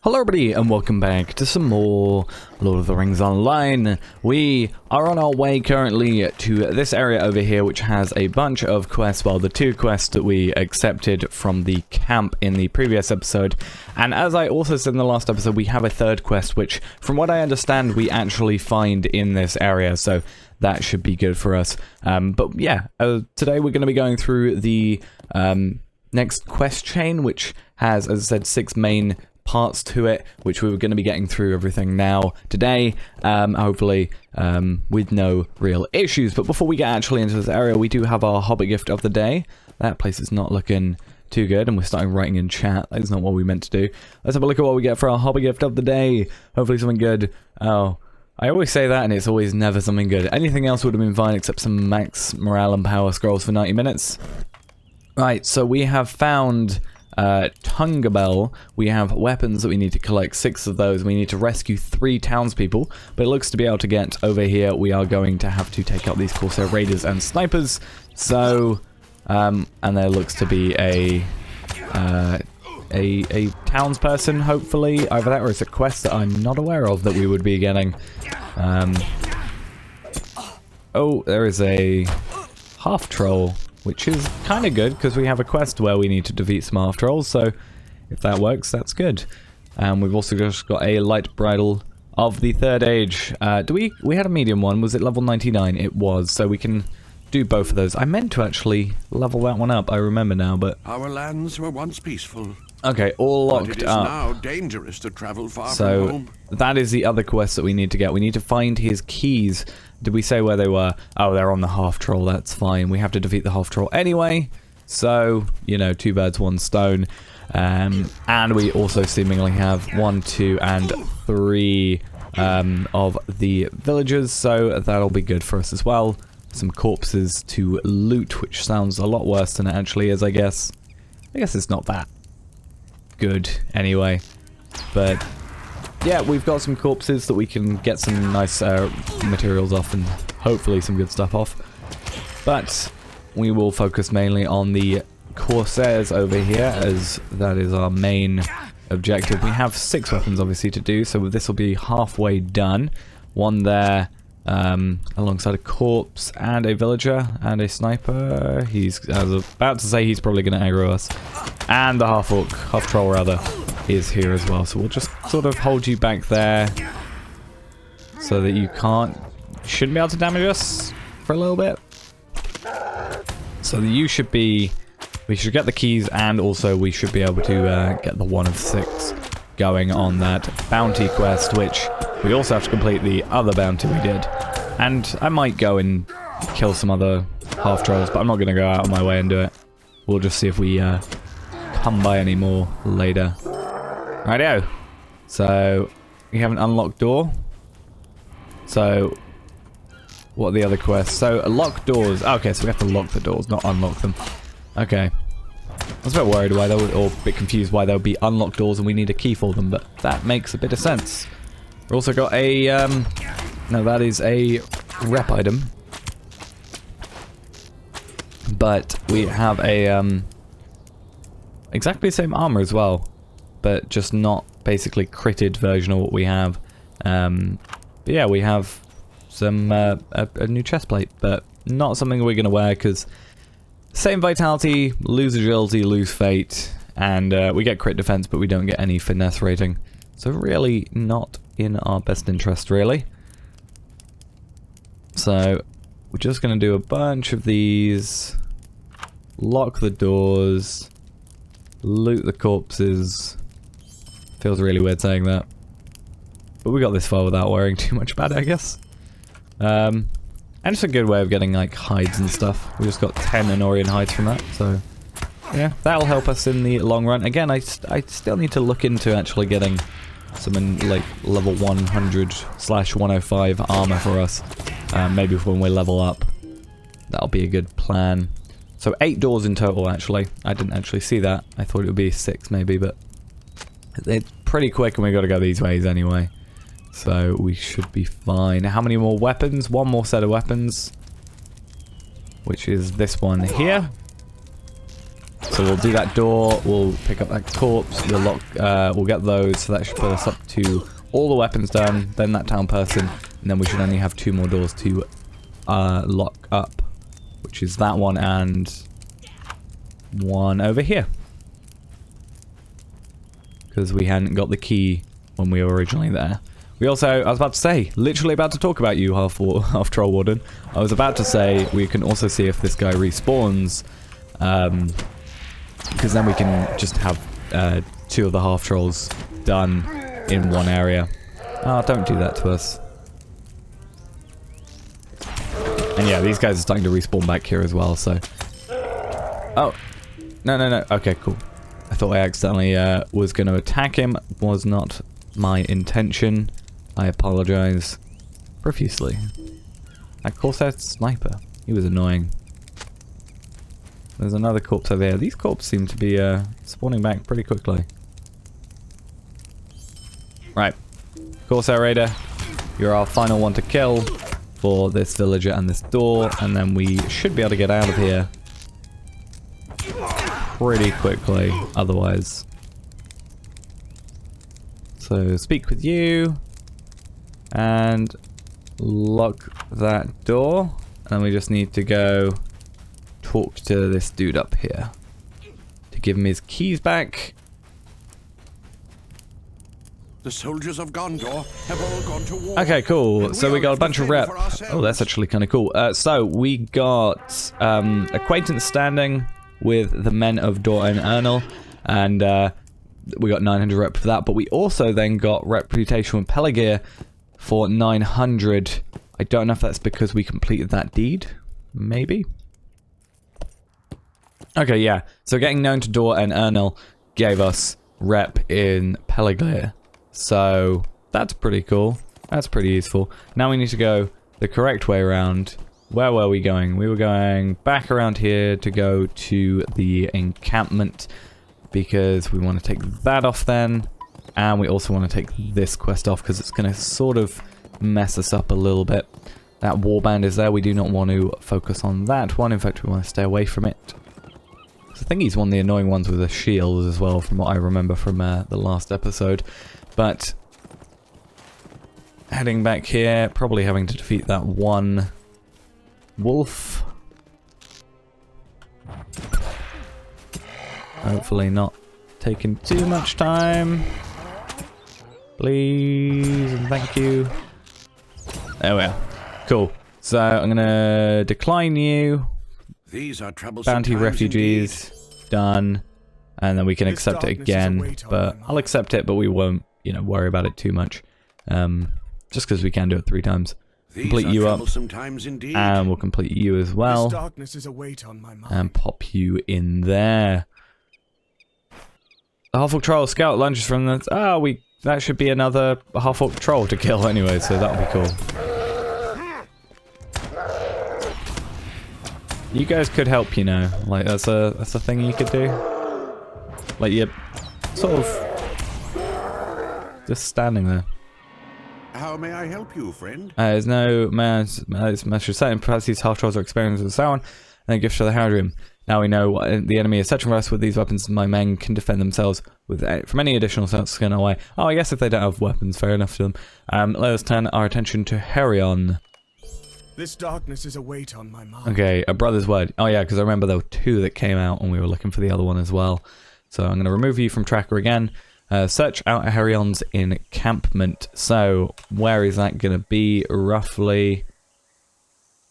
Hello everybody and welcome back to some more Lord of the Rings Online. We are on our way currently to this area over here, which has a bunch of quests, well, the two quests that we accepted from the camp in the previous episode. And as I also said in the last episode, we have a third quest, which from what I understand we actually find in this area, so that should be good for us. But yeah, today we're going to be going through the next quest chain, which has, as I said, 6 main parts to it, which we were going to be getting through everything now today, hopefully with no real issues. But before we get actually into this area, we do have our Hobbit gift of the day. That place is not looking too good, and we're starting writing in chat. That is not what we meant to do. Let's have a look at what we get for our Hobbit gift of the day. Hopefully something good. Oh, I always say that and it's always never something good. Anything else would have been fine except some max morale and power scrolls for 90 minutes. Right, so we have found Tungabel. We have weapons that we need to collect, 6 of those. We need to rescue 3 townspeople, but it looks to be able to get over here. We are going to have to take out these Corsair raiders and snipers. So, and there looks to be a townsperson, hopefully, either that or it's a quest that I'm not aware of that we would be getting. Oh, there is a half troll, which is kind of good because we have a quest where we need to defeat some half trolls, so if that works, that's good. We've also just got a light bridle of the Third Age. We had a medium one, was it level 99? It was, so we can do both of those. I meant to actually level that one up, I remember now, but our lands were once peaceful. Okay, all locked but it is up. Now dangerous to travel far so from home. That is the other quest that we need to get. We need to find his keys. Did we say where they were? Oh, they're on the half troll. That's fine. We have to defeat the half troll anyway. So, you know, 2 birds, 1 stone. And we also seemingly have 1, 2, and 3 of the villagers. So that'll be good for us as well. Some corpses to loot, which sounds a lot worse than it actually is, I guess. I guess it's not that good anyway. But yeah, we've got some corpses that we can get some nice materials off and hopefully some good stuff off. But we will focus mainly on the Corsairs over here, as that is our main objective. We have 6 weapons obviously to do, so this will be halfway done. 1 there alongside a corpse and a villager and a sniper. I was about to say he's probably going to aggro us. And the half-orc, half-troll rather, is here as well. So we'll just sort of hold you back there so that you shouldn't be able to damage us for a little bit. So that you should be, we should get the keys, and also we should be able to get the 1 of 6 going on that bounty quest, which we also have to complete the other bounty we did. And I might go and kill some other half trolls, but I'm not going to go out of my way and do it. We'll just see if we come by any more later. Rightio. So we have an unlocked door. So what are the other quests? So lock doors. Okay, so we have to lock the doors, not unlock them. Okay. I was a bit worried why they would, or a bit confused why there would be unlocked doors and we need a key for them, but that makes a bit of sense. We've also got a, no, that is a rep item. But we have a, exactly the same armor as well, but just not basically critted version of what we have. But yeah, we have some, a new chest plate, but not something we're going to wear because same vitality, lose agility, lose fate, and we get crit defense, but we don't get any finesse rating. So really not in our best interest, really. So we're just going to do a bunch of these, lock the doors, loot the corpses. Feels really weird saying that, but we got this far without worrying too much about it, I guess. And it's a good way of getting like hides and stuff. We just got 10 Anorian hides from that, so yeah, that'll help us in the long run. Again, I still need to look into actually getting some like level 100/105 armor for us. Maybe when we level up, that'll be a good plan. So 8 doors in total, actually. I didn't actually see that. I thought it would be 6 maybe, but it's pretty quick and we got to go these ways anyway. So we should be fine. How many more weapons? 1 more set of weapons, which is this one here. So we'll do that door, we'll pick up that corpse, we'll lock, we'll get those, so that should put us up to all the weapons done, then that town person, and then we should only have 2 more doors to lock up, which is that one and one over here. Because we hadn't got the key when we were originally there. We also, I was about to say, literally about to talk about you, half troll warden. I was about to say we can also see if this guy respawns, because then we can just have 2 of the half trolls done in one area. Oh, don't do that to us. And yeah, these guys are starting to respawn back here as well, so... Oh. No. Okay, cool. I thought I accidentally was going to attack him. Was not my intention. I apologize profusely. That Corsair sniper. He was annoying. There's another corpse over there. These corpses seem to be spawning back pretty quickly. Right. Corsair Raider, you're our final one to kill for this villager and this door, and then we should be able to get out of here pretty quickly otherwise. So speak with you and lock that door, and we just need to go talk to this dude up here to give him his keys back. The soldiers of Gondor have all gone to war. Okay, cool. So we got a bunch of rep. Oh, that's actually kind of cool. So we got acquaintance standing with the men of Dor and Ernil, and we got 900 rep for that. But we also then got reputation with Pelargir for 900. I don't know if that's because we completed that deed. Maybe. Okay, yeah. So getting known to Dor and Ernil gave us rep in Pelargir. So that's pretty cool. That's pretty useful. Now we need to go the correct way around. Where were we going? We were going back around here to go to the encampment because we want to take that off then. And we also want to take this quest off because it's going to sort of mess us up a little bit. That warband is there. We do not want to focus on that one. In fact, we want to stay away from it. I think he's one of the annoying ones with a shield as well, from what I remember from the last episode. But heading back here, probably having to defeat that one wolf. Hopefully not taking too much time. Please and thank you. There we are. Cool. So I'm gonna decline you. These are troublesome Bounty times refugees. indeed. Done. And then we can accept it again. But I'll accept it, but we won't, you know, worry about it too much. Just because we can do it 3 times. Complete you up. And we'll complete you as well. Darkness is a weight on my mind. And pop you in there. The Half-Orc Troll scout lunges from the... Oh, that should be another Half-Orc Troll to kill anyway, so that'll be cool. You guys could help, you know. Like, that's a thing you could do. Like, you're sort of just standing there. How may I help you, friend? There's no man's message saying perhaps these half trolls are experienced with Sauron, and then gift to the Haradrim. Now we know what the enemy is searching for us. With these weapons, my men can defend themselves from any additional skin away. Oh, I guess if they don't have weapons, fair enough to them. Let us turn our attention to Herion. This darkness is a weight on my mind. Okay, a brother's word. Oh yeah, because I remember there were 2 that came out and we were looking for the other one as well. So I'm going to remove you from tracker again. Search out Herion's encampment. So where is that going to be roughly?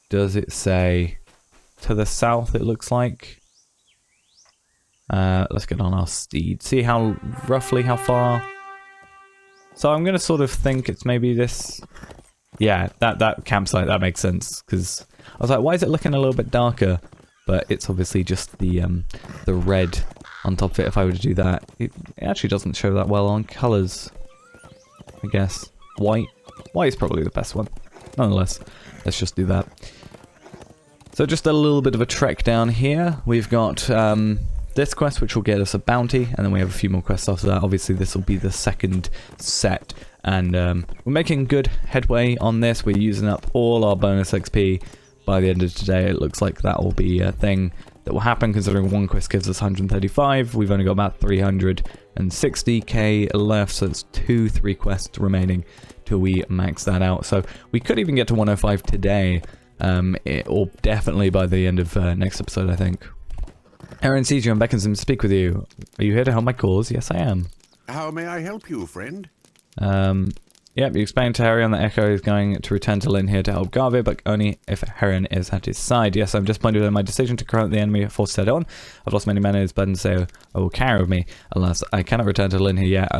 Does it say to the south? It looks like. Let's get on our steed. See how roughly how far. So I'm going to sort of think it's maybe this. Yeah, that campsite, that makes sense, because I was like, why is it looking a little bit darker? But it's obviously just the red on top of it. If I were to do that, it actually doesn't show that well on colours, I guess. White is probably the best one. Nonetheless, let's just do that. So just a little bit of a trek down here. We've got this quest, which will get us a bounty, and then we have a few more quests after that. Obviously, this will be the second set. And we're making good headway on this. We're using up all our bonus XP by the end of today. It looks like that will be a thing that will happen, considering one quest gives us 135. We've only got about 360k left, so it's 3 quests remaining till we max that out. So we could even get to 105 today, or definitely by the end of next episode, I think. Herion sees you and beckons him to speak with you. Are you here to help my cause? Yes, I am. How may I help you, friend? Yep, you explained to Herion that Echo is going to return to Lynn here to help Garvey, but only if Herion is at his side. Yes, I'm disappointed in my decision to confront the enemy forced to head on. I've lost many men in his blood and say I will carry with me. Alas, I cannot return to Lynn here yet.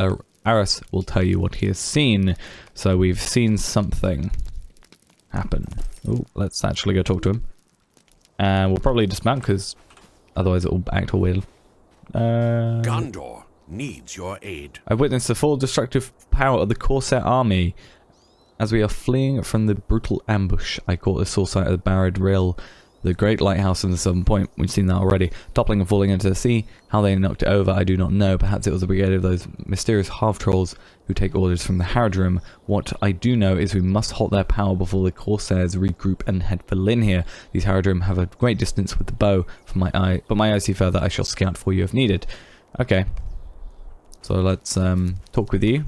Aris will tell you what he has seen. So we've seen something happen. Oh, let's actually go talk to him. And we'll probably dismount, because otherwise it will act all weird. Gondor needs your aid. I've witnessed the full destructive power of the Corsair army. As we are fleeing from the brutal ambush, I caught the source sight of the Haradrim, the great lighthouse in the southern point. We've seen that already. Toppling and falling into the sea. How they knocked it over, I do not know. Perhaps it was a brigade of those mysterious half-trolls who take orders from the Haradrim. What I do know is we must halt their power before the Corsairs regroup and head for Lynn here. These Haradrim have a great distance with the bow from my eye, but my eyes see further. I shall scout for you if needed. Okay. So let's talk with you,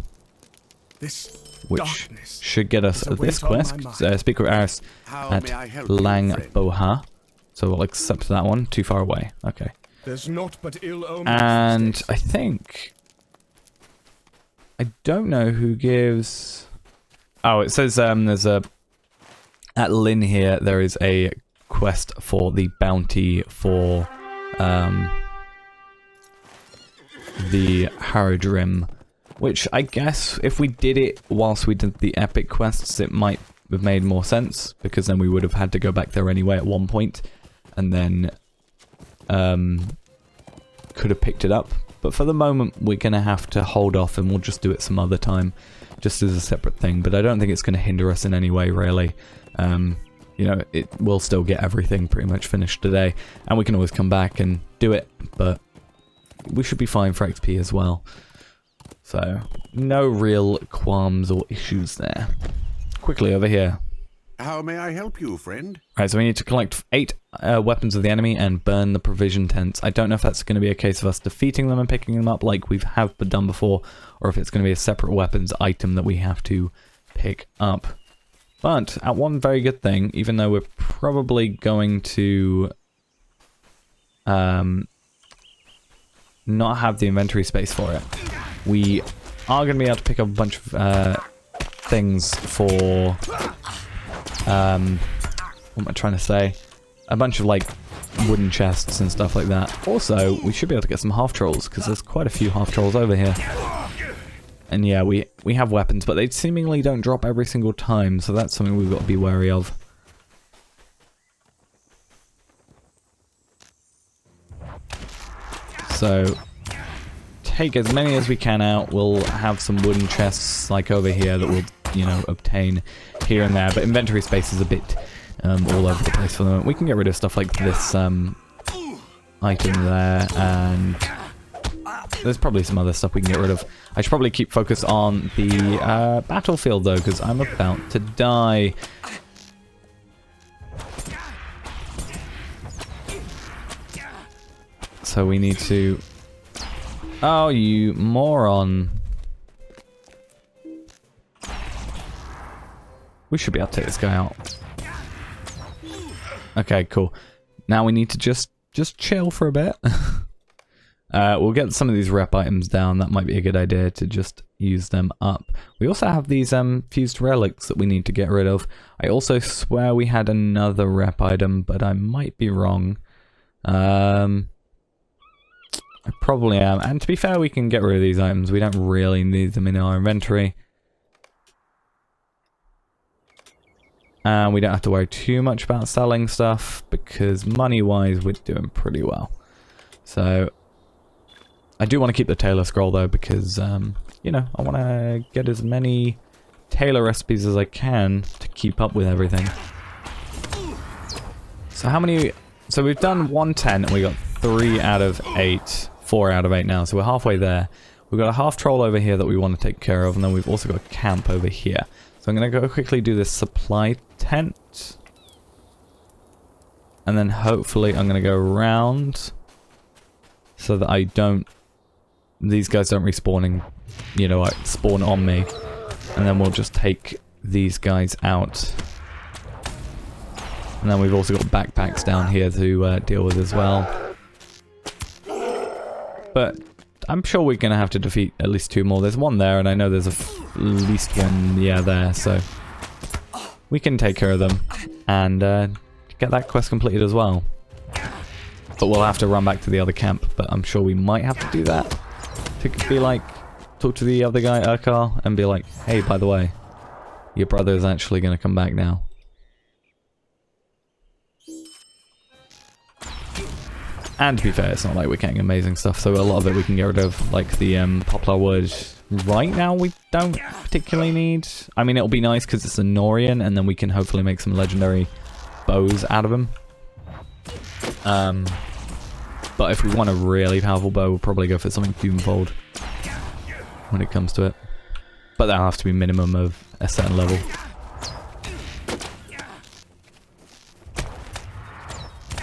which should get us this quest. Speak with Aris at Langboha. So we'll accept that one. Too far away. Okay. There's naught but ill omens. And I think I don't know who gives. Oh, it says there's a at Lynn here. There is a quest for the bounty for the Haradrim, which I guess if we did it whilst we did the epic quests, it might have made more sense, because then we would have had to go back there anyway at one point, and then could have picked it up. But for the moment, we're going to have to hold off, and we'll just do it some other time, just as a separate thing. But I don't think it's going to hinder us in any way, really. You know, it will still get everything pretty much finished today, and we can always come back and do it, but we should be fine for XP as well. So, no real qualms or issues there. Quickly over here. How may I help you, friend? Right, so we need to collect 8 weapons of the enemy and burn the provision tents. I don't know if that's going to be a case of us defeating them and picking them up like we have done before, or if it's going to be a separate weapons item that we have to pick up. But, at one very good thing, even though we're probably going to not have the inventory space for it, we are going to be able to pick up a bunch of things for what am I trying to say? A bunch of like wooden chests and stuff like that. Also, we should be able to get some half trolls, because there's quite a few half trolls over here. And yeah, we have weapons, but they seemingly don't drop every single time, so that's something we've got to be wary of. So, take as many as we can out. We'll have some wooden chests like over here that we'll, you know, obtain here and there. But inventory space is a bit all over the place for the moment. We can get rid of stuff like this item there, and there's probably some other stuff we can get rid of. I should probably keep focused on the battlefield though, because I'm about to die. So we need to... Oh, you moron. We should be able to take this guy out. Okay, cool. Now we need to just chill for a bit. We'll get some of these rep items down. That might be a good idea to just use them up. We also have these fused relics that we need to get rid of. I also swear we had another rep item, but I might be wrong. I probably am. And to be fair, we can get rid of these items. We don't really need them in our inventory. And we don't have to worry too much about selling stuff, because money-wise, we're doing pretty well. So, I do want to keep the Taylor scroll though, because, you know, I want to get as many Taylor recipes as I can to keep up with everything. So how many... So we've done 110 and we got 3 out of 8. 4 out of 8 now, so we're halfway there. We've got a half troll over here that we want to take care of, and then we've also got a camp over here. So I'm going to go quickly do this supply tent. And then hopefully I'm going to go around so that I don't... These guys don't respawning, you know, like spawn on me. And then we'll just take these guys out. And then we've also got backpacks down here to deal with as well. But I'm sure we're going to have to defeat at least 2 more. There's one there, and I know there's at least one, yeah, there. So we can take care of them and get that quest completed as well. But we'll have to run back to the other camp. But I'm sure we might have to do that. To be like, talk to the other guy, J.R.R, and be like, hey, by the way, your brother is actually going to come back now. And to be fair, it's not like we're getting amazing stuff, so a lot of it we can get rid of, like the poplar wood. Right now we don't particularly need. I mean, it'll be nice because it's a Norian, and then we can hopefully make some legendary bows out of them. But if we want a really powerful bow, we'll probably go for something Doomfold when it comes to it. But that'll have to be minimum of a certain level.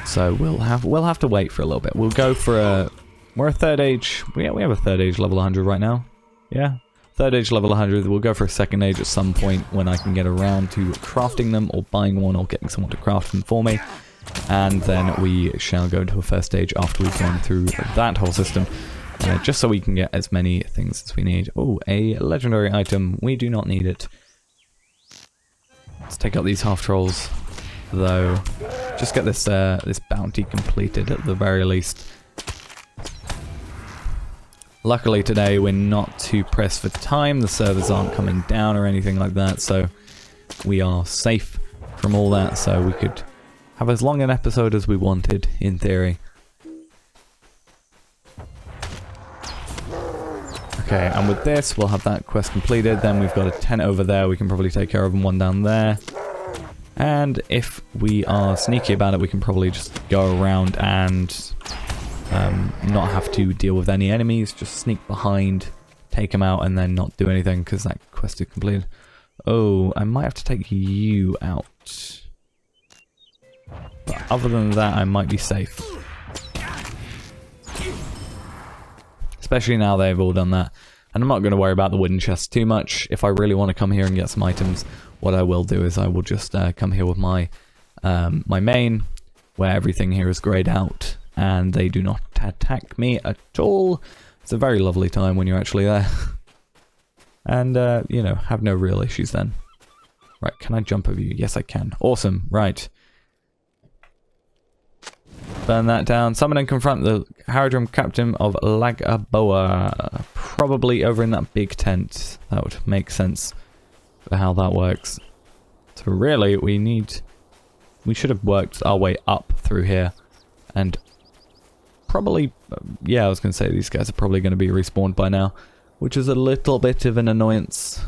So we'll have to wait for a little bit. We'll go for a... We're a 3rd age... We have a 3rd age level 100 right now. Yeah. 3rd age level 100. We'll go for a 2nd age at some point when I can get around to crafting them or buying one or getting someone to craft them for me. And then we shall go into a 1st stage after we've gone through that whole system. Just so we can get as many things as we need. Oh, a legendary item. We do not need it. Let's take out these half-trolls, though. Just get this this bounty completed at the very least. Luckily today we're not too pressed for time. The servers aren't coming down or anything like that, so we are safe from all that. So we could have as long an episode as we wanted, in theory. Okay, and with this we'll have that quest completed. Then we've got a tent over there. We can probably take care of them, one down there. And if we are sneaky about it, we can probably just go around and not have to deal with any enemies. Just sneak behind, take them out, and then not do anything because that quest is completed. Oh, I might have to take you out. But other than that, I might be safe. Especially now they've all done that. And I'm not going to worry about the wooden chests too much. If I really want to come here and get some items, what I will do is I will just come here with my my main, where everything here is grayed out, and they do not attack me at all. It's a very lovely time when you're actually there. And, you know, have no real issues then. Right, can I jump over you? Yes, I can. Awesome, right. Burn that down. Summon and confront the Haradrim captain of Lagaboa. Probably over in that big tent. That would make sense for how that works. So really, we should have worked our way up through here. And probably, yeah, I was going to say these guys are probably going to be respawned by now. Which is a little bit of an annoyance.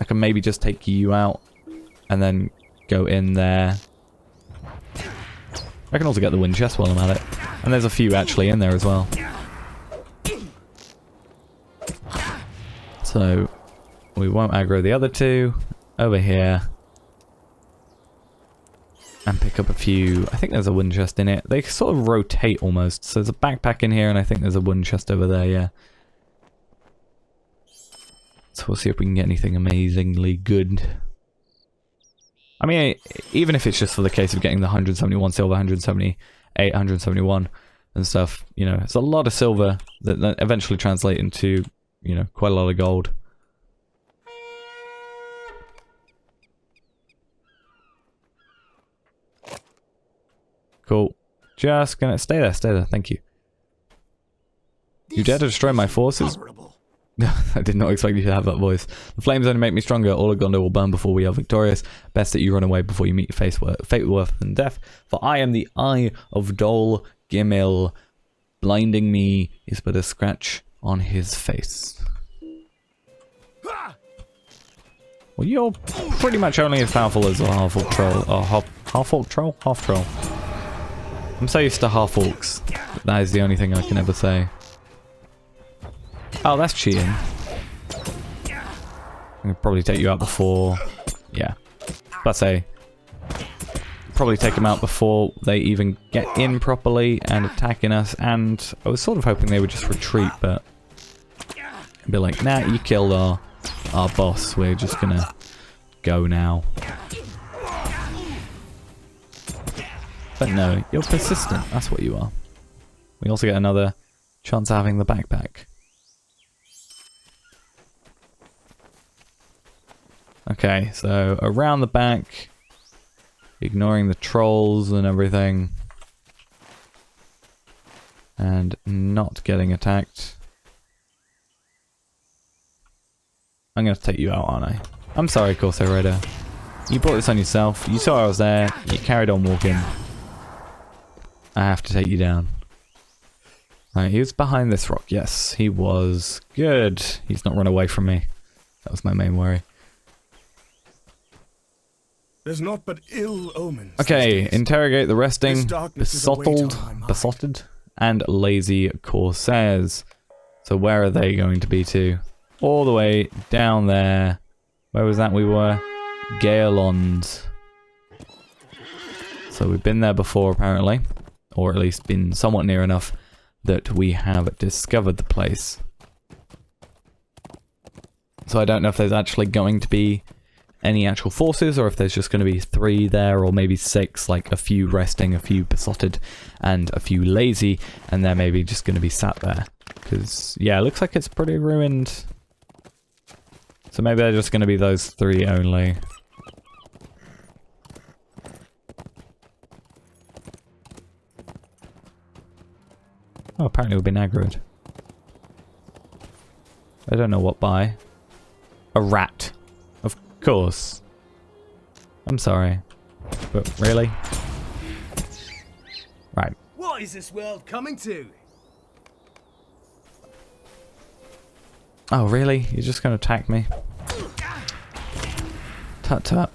I can maybe just take you out and then go in there. I can also get the wind chest while I'm at it. And there's a few actually in there as well. So we won't aggro the other two. Over here. And pick up a few. I think there's a wooden chest in it. They sort of rotate almost. So there's a backpack in here and I think there's a wooden chest over there, yeah. So we'll see if we can get anything amazingly good. I mean, even if it's just for the case of getting the 171 silver, 178, 171 and stuff, you know, it's a lot of silver that eventually translate into, you know, quite a lot of gold. Cool. Just gonna stay there, thank you. You dare to destroy my forces? I did not expect you to have that voice. The flames only make me stronger. All of Gondor will burn before we are victorious. Best that you run away before you meet your fate worse than death. For I am the Eye of Dol Gimil. Blinding me is but a scratch on his face. Well, you're pretty much only as powerful as a half-orc troll. Or half-orc troll? Half-troll. I'm so used to half-orcs. That is the only thing I can ever say. Oh, that's cheating. I can probably take you out before. Yeah. But say. probably take them out before they even get in properly and attacking us. And I was sort of hoping they would just retreat, but I'd be like, nah, you killed our boss. We're just gonna go now. But no, you're persistent. That's what you are. We also get another chance of having the backpack. Okay, so around the back, ignoring the trolls and everything, and not getting attacked. I'm going to take you out, aren't I? I'm sorry, Corsair Raider. You brought this on yourself. You saw I was there. You carried on walking. I have to take you down. Right, he was behind this rock. Yes, he was. Good. He's not run away from me. That was my main worry. There's naught but ill omens. Okay, interrogate the resting, besotted, and lazy Corsairs. So where are they going to be to? All the way down there. Where was that we were? Gaelond. So we've been there before apparently. Or at least been somewhat near enough that we have discovered the place. So I don't know if there's actually going to be any actual forces, or if there's just going to be 3 there, or maybe 6, like a few resting, a few besotted, and a few lazy, and they're maybe just going to be sat there. Because, yeah, it looks like it's pretty ruined. So maybe they're just going to be those 3 only. Oh, apparently we've been aggroed. I don't know what by. A rat. Of course. I'm sorry. But really? Right. What is this world coming to? Oh, really? You're just going to attack me? Tut tut.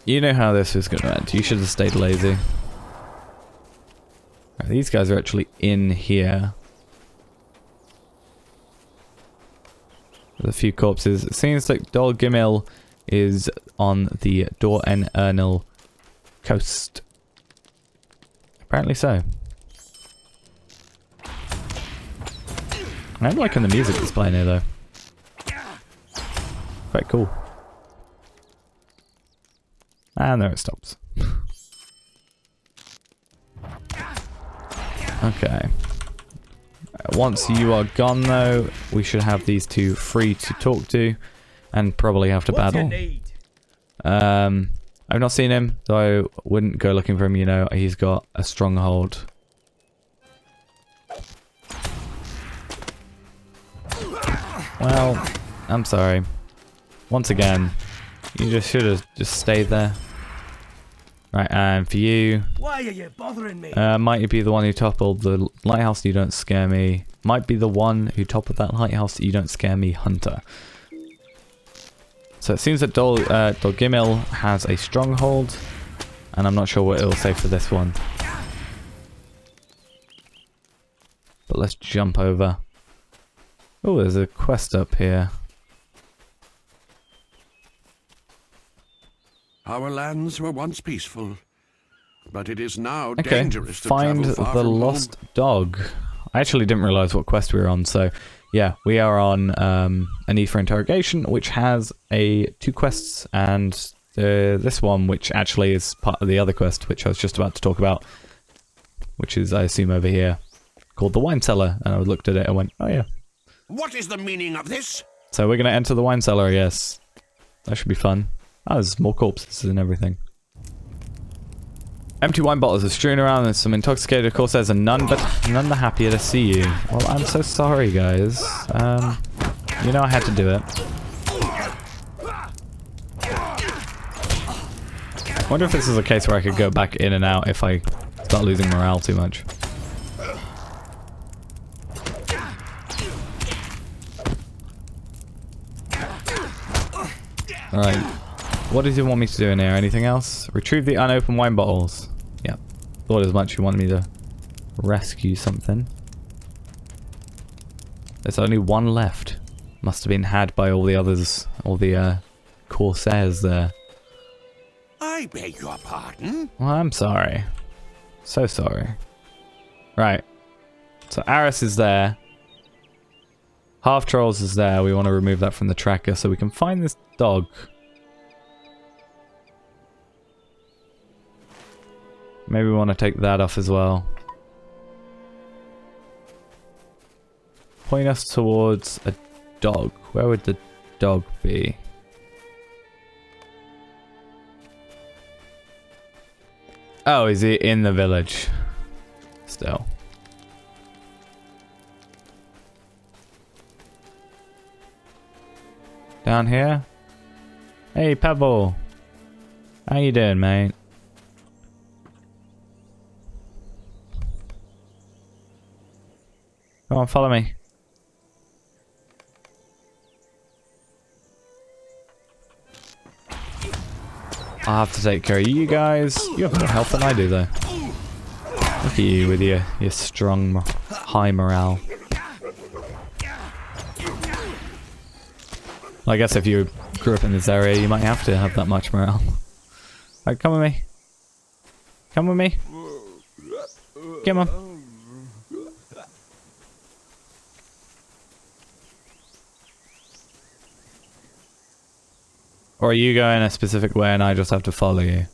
You know how this is going to end. You should have stayed lazy. Right, these guys are actually in here. There's a few corpses. It seems like Dol Gimil is on the Dor en Ernil coast. Apparently so. I'm liking the music that's playing here though. Quite cool. And there it stops. Okay. Once you are gone though, we should have these 2 free to talk to and probably have to battle. I've not seen him, so I wouldn't go looking for him, you know. He's got a stronghold. Well, I'm sorry. Once again, you just should have just stayed there. Right, and for you... Why are you bothering me? Might you be the one who toppled the lighthouse, you don't scare me. Might be the one who toppled that lighthouse, you don't scare me, Hunter. So it seems that Dol Gimil has a stronghold, and I'm not sure what it'll say for this one. But let's jump over. Oh, there's a quest up here. Our lands were once peaceful, but it is now Okay, dangerous to find travel far the from lost home. dog. I actually didn't realise what quest we were on, so yeah, we are on a need for interrogation, which has 2 quests, and this one, which actually is part of the other quest, which I was just about to talk about, which is, I assume, over here, called the wine cellar, and I looked at it and went, oh yeah. What is the meaning of this? So we're going to enter the wine cellar, I guess. That should be fun. Oh, there's more corpses and everything. Empty wine bottles are strewn around. There's some intoxicated Corsairs and none the happier to see you. Well, I'm so sorry, guys. You know I had to do it. I wonder if this is a case where I could go back in and out if I start losing morale too much. Alright. What does he want me to do in here? Anything else? Retrieve the unopened wine bottles. Yeah. Thought as much. You wanted me to rescue something. There's only 1 left. Must have been had by all the others. All the Corsairs there. I beg your pardon? Well, I'm sorry. So sorry. Right. So Aris is there. Half Trolls is there. We want to remove that from the tracker so we can find this dog. Maybe we want to take that off as well. Point us towards a dog. Where would the dog be? Oh, is he in the village? Still. Down here? Hey, Pebble. How you doing, mate? Come on, follow me. I'll have to take care of you guys. You have more health than I do, though. Look at you with your strong, high morale. Well, I guess if you grew up in this area, you might have to have that much morale. Alright, come with me. Come with me. Come on. Or are you going a specific way and I just have to follow you?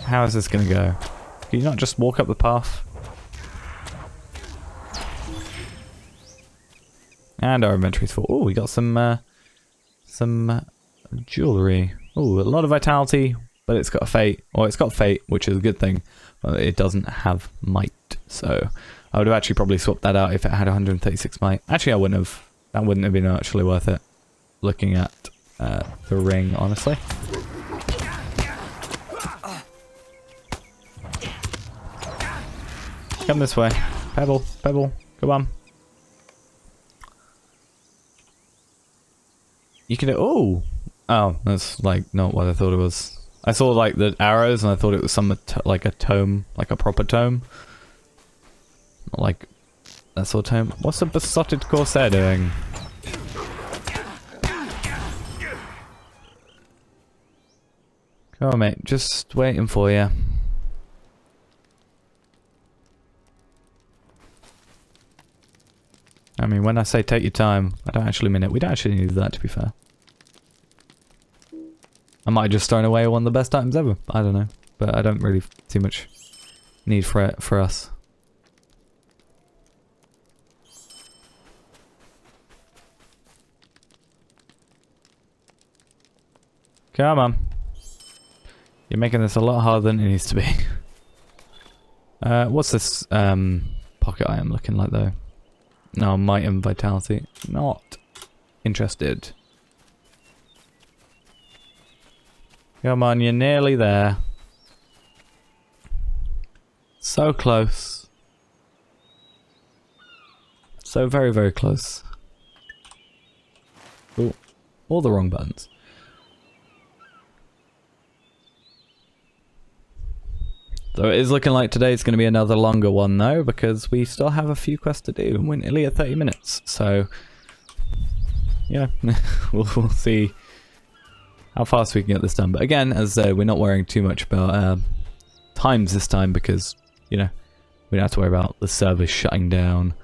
How is this gonna go? Can you not just walk up the path? And our inventory's full. Oh, we got some jewelry. Oh, a lot of vitality, but it's got a fate. Or it's got fate, which is a good thing. But it doesn't have might. So I would have actually probably swapped that out if it had 136 might. Actually, I wouldn't have. That wouldn't have been actually worth it. Looking at the ring, honestly. Come this way. Pebble, Pebble, come on. You can do. Oh, that's like not what I thought it was. I saw like the arrows and I thought it was some like a tome, like a proper tome. Not like that sort of tome. What's the besotted Corsair doing? Come on, mate. Just waiting for you. I mean, when I say take your time, I don't actually mean it. We don't actually need that, to be fair. I might have just thrown away one of the best items ever. I don't know. But I don't really see much need for it for us. Come on. You're making this a lot harder than it needs to be. What's this pocket item looking like though? No, might and vitality. Not interested. Come on, you're nearly there. So close. So very, very close. Ooh, all the wrong buttons. So it is looking like today's going to be another longer one though, because we still have a few quests to do and we're nearly at 30 minutes. So, yeah, we'll see how fast we can get this done. But again, as I said, we're not worrying too much about times this time because, you know, we don't have to worry about the service shutting down.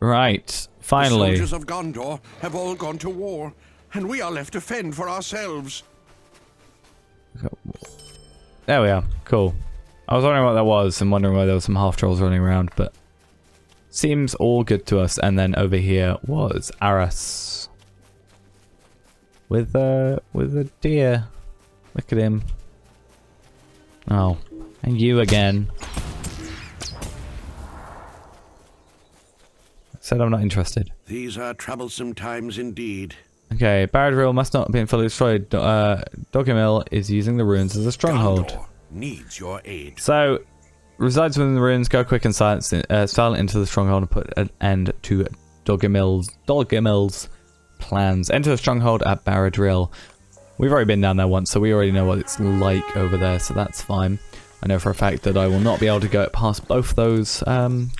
Right, finally. The soldiers of Gondor have all gone to war, and we are left to fend for ourselves. There we are. Cool. I was wondering what that was and wondering why there were some half trolls running around, but seems all good to us. And then over here was Aris with a deer. Look at him. Oh, and you again. Said I'm not interested. These are troublesome times indeed. Okay, Haradrim must not have been fully destroyed. Doggermill is using the ruins as a stronghold. Gondor needs your aid. So, resides within the ruins, go quick and silent into the stronghold and put an end to Doggermill's plans. Enter the stronghold at Haradrim. We've already been down there once, so we already know what it's like over there, so that's fine. I know for a fact that I will not be able to go past both those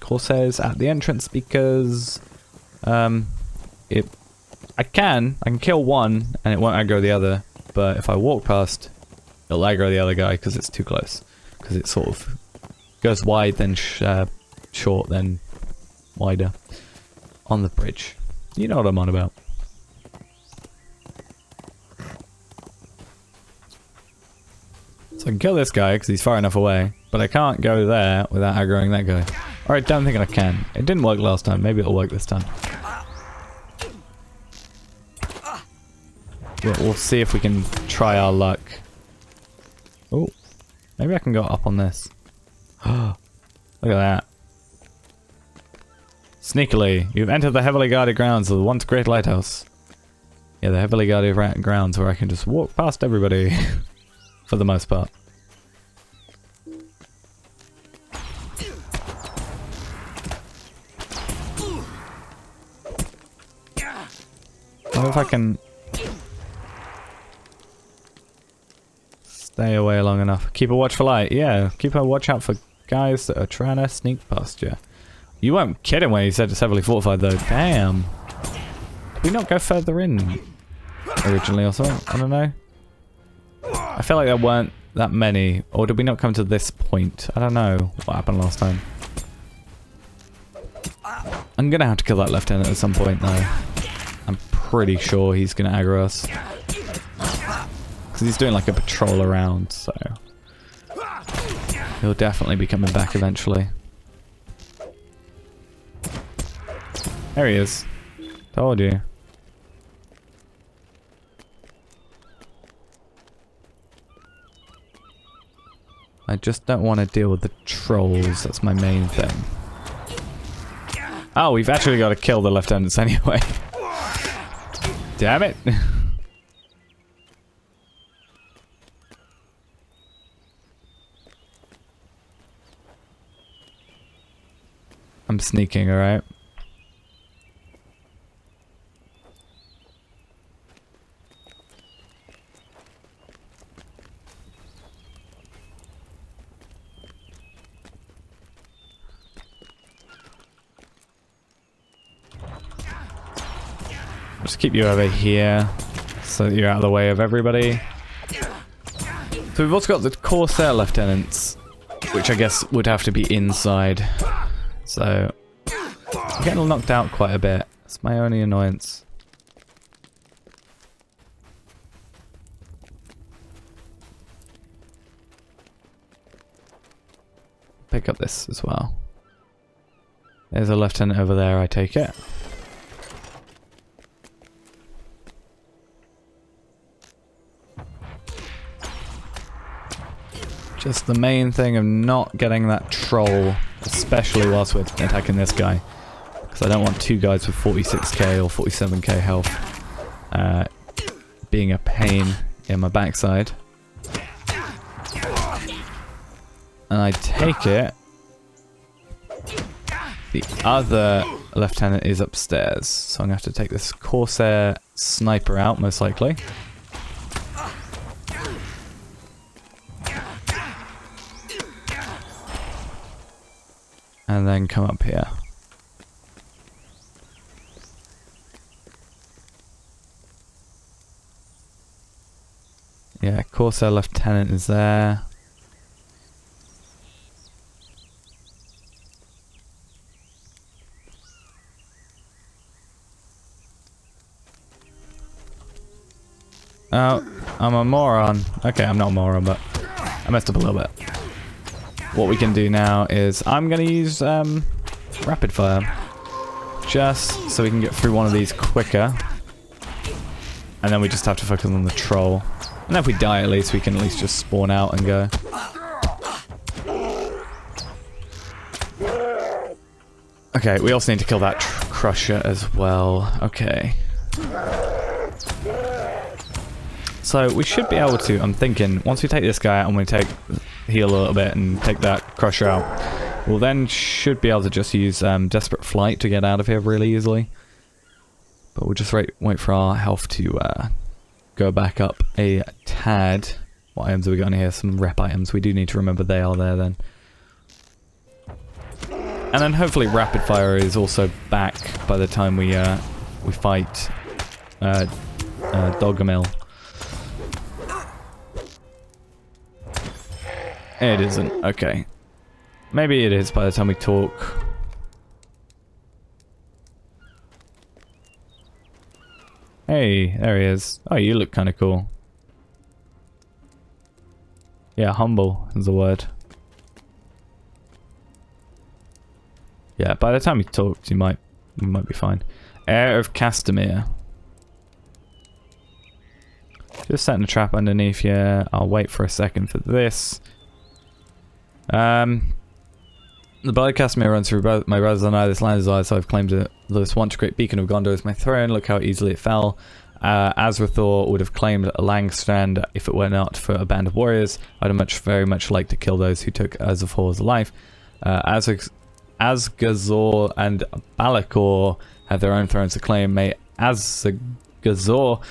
Corsairs at the entrance because I can kill one and it won't aggro the other, but if I walk past, it'll aggro the other guy because it's too close. Because it sort of goes wide, then short, then wider on the bridge. You know what I'm on about. So I can kill this guy because he's far enough away, but I can't go there without aggroing that guy. Or I don't think I can. It didn't work last time. Maybe it'll work this time. We'll see if we can try our luck. Oh, maybe I can go up on this. Look at that. Sneakily, you've entered the heavily guarded grounds of the once great lighthouse. Yeah, the heavily guarded grounds where I can just walk past everybody. For the most part. I wonder if I can stay away long enough. Keep a watchful eye. Yeah, keep a watch out for guys that are trying to sneak past you. You weren't kidding when you said it's heavily fortified though. Damn. Did we not go further in originally or something? I don't know. I feel like there weren't that many. Or did we not come to this point? I don't know what happened last time. I'm gonna have to kill that lieutenant at some point though. I'm pretty sure he's gonna aggro us. Because he's doing like a patrol around, so... he'll definitely be coming back eventually. There he is. Told you. I just don't want to deal with the trolls, that's my main thing. Oh, we've actually got to kill the lieutenants anyway. Damn it! I'm sneaking, alright? Just keep you over here so that you're out of the way of everybody. So we've also got the Corsair lieutenants, which I guess would have to be inside. So I'm getting knocked out quite a bit. It's my only annoyance. Pick up this as well. There's a lieutenant over there, I take it. Just the main thing of not getting that troll, especially whilst we're attacking this guy. Because I don't want two guys with 46k or 47k health being a pain in my backside. And I take it the other lieutenant is upstairs. So I'm going to have to take this Corsair sniper out, most likely. And then come up here. Yeah, Corsair lieutenant is there. Oh, I'm a moron. Okay, I'm not a moron, but I messed up a little bit. What we can do now is I'm going to use rapid fire just so we can get through one of these quicker, and then we just have to focus on the troll, and then if we die at least we can at least just spawn out and go. Okay, we also need to kill that crusher as well. Okay, so we should be able to, I'm thinking, once we take this guy out and we heal a little bit and take that crusher out, we'll then should be able to just use Desperate Flight to get out of here really easily. But we'll just wait for our health to go back up a tad. What items have we got in here? Some rep items. We do need to remember they are there then. And then hopefully rapid fire is also back by the time we fight Doggermill. It isn't. Okay. Maybe it is by the time we talk. Hey, there he is. Oh, you look kind of cool. Yeah, humble is the word. Yeah, by the time he talks, you might be fine. Heir of Castamere. Just setting a trap underneath here. I'll wait for a second for this. The blood of Castamere runs through my brothers and I. This land is ours, so I've claimed it. This once great beacon of Gondor is my throne. Look how easily it fell. Azrathor would have claimed Langstrand if it were not for a band of warriors. I'd very much like to kill those who took Azrathor's life. Asgazor and Balakor have their own thrones to claim. May Asgazor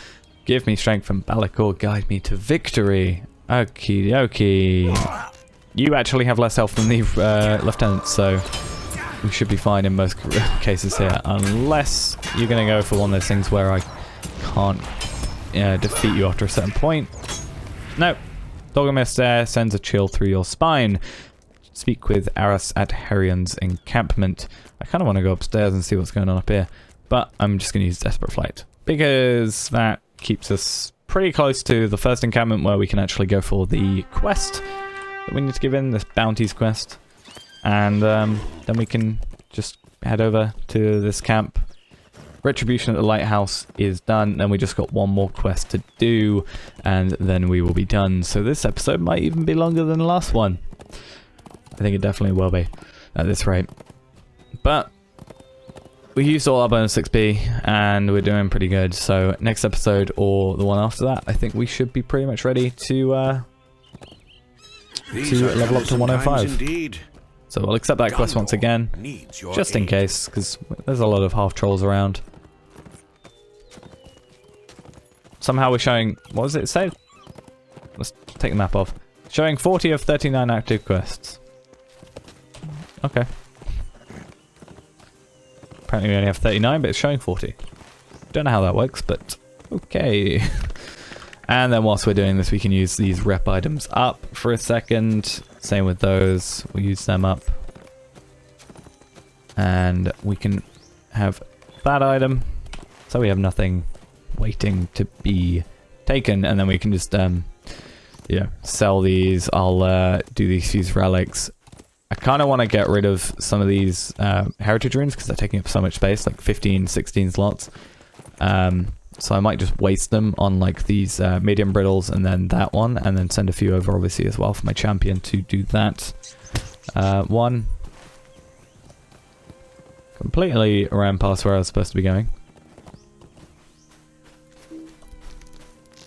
give me strength and Balakor guide me to victory. Okie dokie. You actually have less health than the lieutenant, so we should be fine in most cases here. Unless you're going to go for one of those things where I can't defeat you after a certain point. No. Doggermir stare sends a chill through your spine. Speak with Aras at Herion's encampment. I kind of want to go upstairs and see what's going on up here, but I'm just going to use Desperate Flight because that keeps us pretty close to the first encampment where we can actually go for the quest that we need to give in, this bounties quest, and then we can just head over to this camp. Retribution at the Lighthouse is done, then we just got one more quest to do, and then we will be done. So this episode might even be longer than the last one. I think it definitely will be at this rate. But we used all our bonus XP and we're doing pretty good. So next episode or the one after that, I think we should be pretty much ready to level up to 105. Indeed. So I'll accept that quest once again, just in case, because there's a lot of half trolls around. Somehow we're showing, what does it say? Let's take the map off. Showing 40 of 39 active quests. Okay. Apparently we only have 39, but it's showing 40. Don't know how that works, but okay. And then whilst we're doing this, we can use these rep items up for a second. Same with those. We'll use them up. And we can have that item. So we have nothing waiting to be taken. And then we can just, sell these. I'll do these relics. I kind of want to get rid of some of these heritage runes because they're taking up so much space, like 15, 16 slots. So I might just waste them on like these medium brittles and then that one, and then send a few over obviously as well for my champion to do that. One. Completely ran past where I was supposed to be going.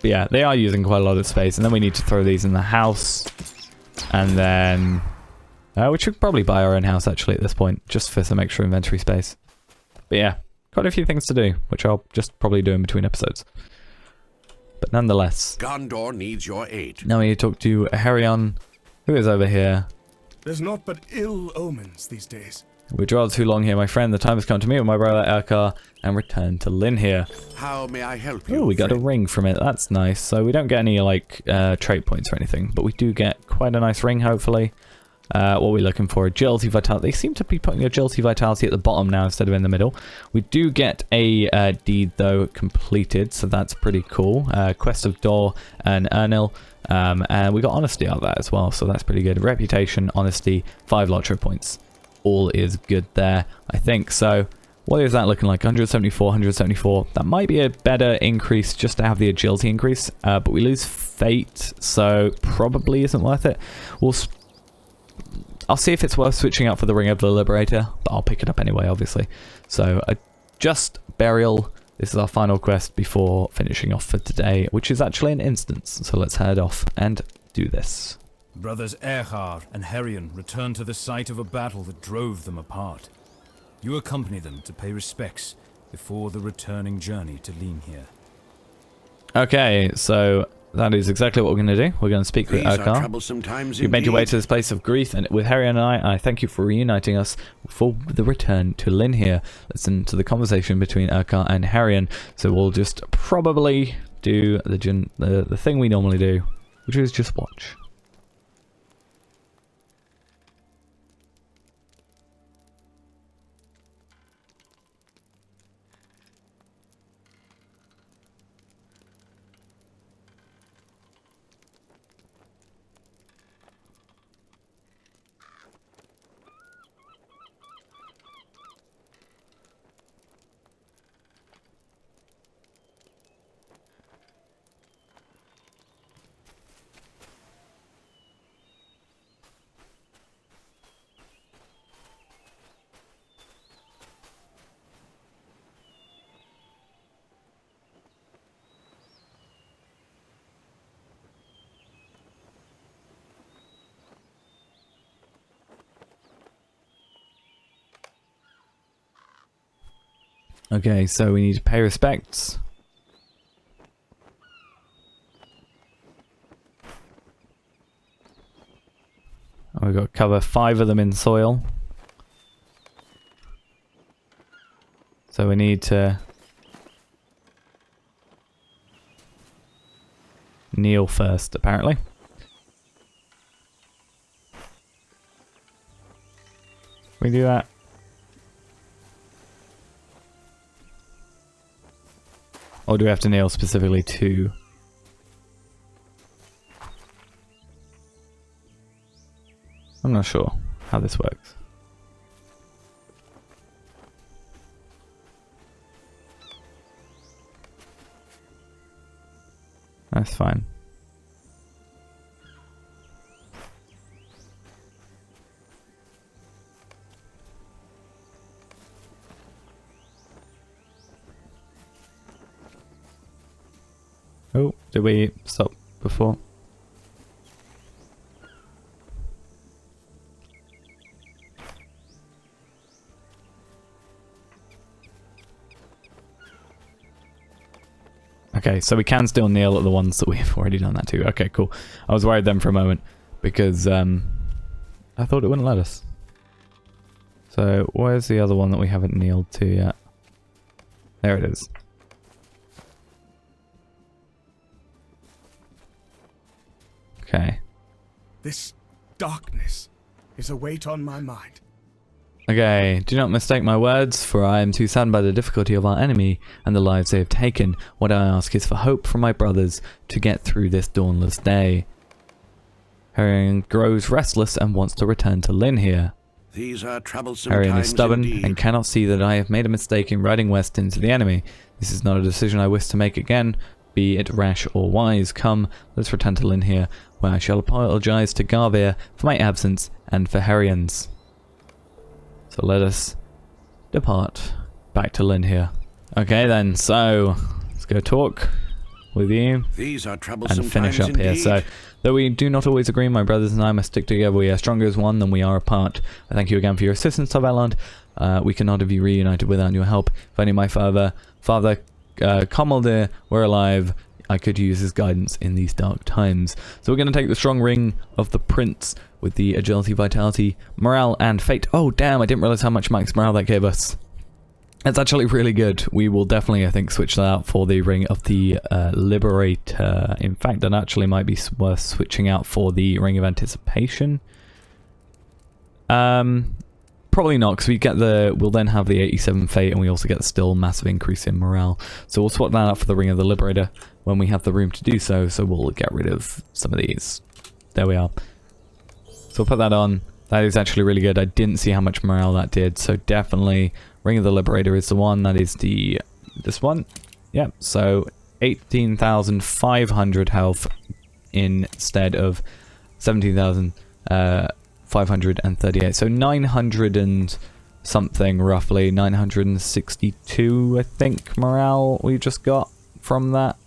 But yeah, they are using quite a lot of space, and then we need to throw these in the house. And then... we should probably buy our own house actually at this point, just for some extra inventory space. But yeah, quite a few things to do, which I'll just probably do in between episodes. But nonetheless, Gondor needs your aid. now we need to talk to Herion, who is over here. There's naught but ill omens these days. We dwelled too long here, my friend. The time has come to meet with my brother J.R.R. and return to Lynn here. How may I help you? Oh, we got a friend? ring from it. That's nice. So we don't get any like trait points or anything, but we do get quite a nice ring, hopefully. What are we looking for? Agility, vitality. They seem to be putting agility, vitality at the bottom now instead of in the middle. We do get a deed though completed, so that's pretty cool. Quest of Dor and Ernil, and we got honesty out of that as well, so that's pretty good. Reputation, honesty, 5 LOTRO points. All is good there, I think. So what is that looking like? 174, 174. That might be a better increase just to have the agility increase, but we lose fate, so probably isn't worth it. I'll see if it's worth switching out for the Ring of the Liberator, but I'll pick it up anyway, obviously. So, just burial. This is our final quest before finishing off for today, which is actually an instance. So let's head off and do this. Brothers J.R.R. and Herion return to the site of a battle that drove them apart. You accompany them to pay respects before the returning journey to Lynn here. Okay, so that is exactly what we're going to do. We're going to speak with These are Urquhart. troublesome times You made your way indeed. to this place of grief, and with Herion and I thank you for reuniting us for the return to Lynn here. Listen to the conversation between Urquhart and Herion. So we'll just probably do the thing we normally do, which is just watch. Okay, so we need to pay respects. We've got to cover 5 of them in soil. So we need to kneel first, apparently. We do that. Or do we have to kneel specifically to? I'm not sure how this works. That's fine. Oh, did we stop before? Okay, so we can still kneel at the ones that we've already done that to. Okay, cool. I was worried then for a moment because I thought it wouldn't let us. So where's the other one that we haven't kneeled to yet? There it is. Okay. This darkness is a weight on my mind. Okay, do not mistake my words, for I am too saddened by the difficulty of our enemy and the lives they have taken. What I ask is for hope from my brothers to get through this dawnless day. Herion grows restless and wants to return to Lynn here. These are troublesome Herion times is stubborn indeed. and cannot see that I have made a mistake in riding west into the enemy. This is not a decision I wish to make again, be it rash or wise. Come, let's return to Lynn here, where I shall apologize to Garvir for my absence and for Herion's. So let us depart back to Lynn here. Okay then, so let's go talk with you These are troublesome and finish times up here. indeed. So, though we do not always agree, my brothers and I must stick together. We are stronger as one than we are apart. I thank you again for your assistance, Toverland. We cannot have you reunited without your help. If only my father Commaldir were alive, I could use his guidance in these dark times. So we're going to take the strong ring of the prince with the agility, vitality, morale, and fate. Oh damn, I didn't realize how much max morale that gave us. It's actually really good. We will definitely, I think, switch that out for the ring of the liberator. In fact, that actually might be worth switching out for the ring of anticipation. Probably not, because we'll then have the 87 fate, and we also get the still massive increase in morale. So we'll swap that out for the ring of the liberator when we have the room to do so. So we'll get rid of some of these. There we are. So we'll put that on. That is actually really good. I didn't see how much morale that did, so definitely ring of the liberator is the one. That is this one. Yep. So 18,500 health instead of 17,538. So 900 and something, roughly 962, I think, morale we just got from that,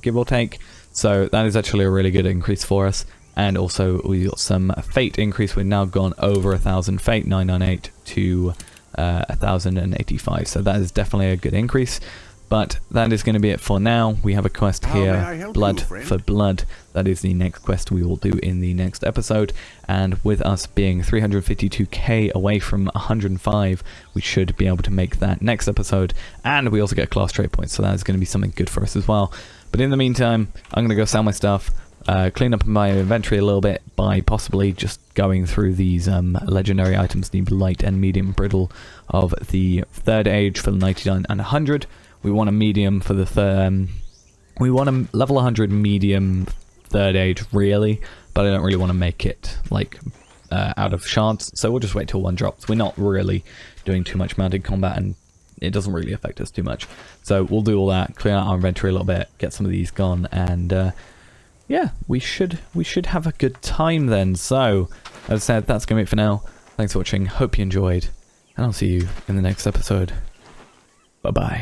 give or take. So that is actually a really good increase for us. And also we got some fate increase. We've now gone over 1,000 fate, 998 to 1,085. So that is definitely a good increase. But that is going to be it for now. We have a quest How may I here, help Blood you, friend? for Blood. That is the next quest we will do in the next episode. And with us being 352k away from 105, we should be able to make that next episode. And we also get class trait points, so that is going to be something good for us as well. But in the meantime, I'm going to go sell my stuff, clean up my inventory a little bit by possibly just going through these legendary items, the light and medium brittle of the 3rd age for the 99 and 100. We want a medium for the we want a level 100 medium 3rd age really, but I don't really want to make it like out of shards, so we'll just wait till one drops. We're not really doing too much mounted combat and it doesn't really affect us too much. So we'll do all that, clear out our inventory a little bit, get some of these gone, and yeah, we should have a good time then. So, as I said, that's going to be it for now. Thanks for watching, hope you enjoyed, and I'll see you in the next episode. Bye-bye.